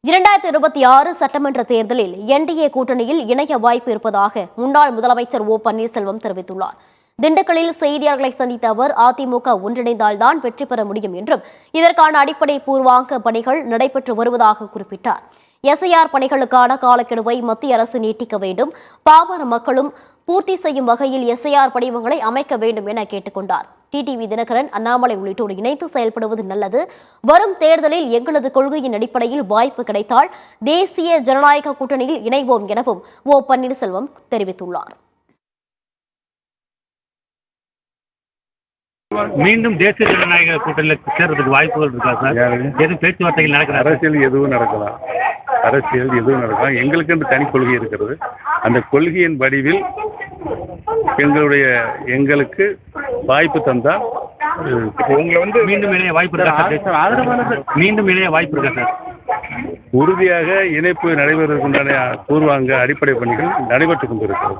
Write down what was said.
2026 சட்டமன்ற தேர்தலில் என்டிஏ கூட்டணியில் இணைய வாய்ப்பு இருப்பதாக முன்னாள் முதலமைச்சர் ஓ பன்னீர்செல்வம் தெரிவித்துள்ளார். திண்டுக்கல்லில் செய்தியாளர்களை சந்தித்த அவர், அதிமுக ஒன்றிணைந்தால்தான் வெற்றி பெற முடியும் என்றும் இதற்கான அடிப்படை பூர்வாங்க பணிகள் நடைபெற்று வருவதாக குறிப்பிட்டார். எஸ்ஐஆர் பணிகளுக்கான காலக்கெடுவை மத்திய அரசு நீட்டிக்க வேண்டும், பாமர மக்களும் பூர்த்தி செய்யும் வகையில் எஸ்ஐஆர் படிவங்களை அமைக்க வேண்டும் என கேட்டுக் கொண்டார். டிடிவி தினகரன், அண்ணாமலை உள்ளிட்டோர் இணைந்து செயல்படுவது நல்லது. வரும் தேர்தலில் எங்களது கொள்கையின் அடிப்படையில் வாய்ப்பு கிடைத்தால் தேசிய ஜனநாயக கூட்டணியில் இணைவோம் எனவும் ஓ பன்னீர்செல்வம் தெரிவித்துள்ளார். மீண்டும் தேசிய ஜனநாயக கூட்டணியில் சேர்றதுக்கு வாய்ப்புகள் இருக்கா சார்? எதுவும் பேச்சுவார்த்தைகள் நடக்கிற அரசியல் எதுவும் நடக்கலாம். எங்களுக்கு என்று தனி கொள்கை இருக்கிறது. அந்த கொள்கையின் வடிவில் எங்களுக்கு வாய்ப்பு தந்தால் உங்களை மீண்டும் இணைய வாய்ப்பு இருக்கா சார்? மீண்டும் இணைய வாய்ப்பு இருக்கா சார்? உறுதியாக இணைப்பு நடைபெறுவதற்குண்டான பூர்வாங்க அடிப்படை பணிகள் நடைபெற்றுக் கொண்டிருக்கிறது.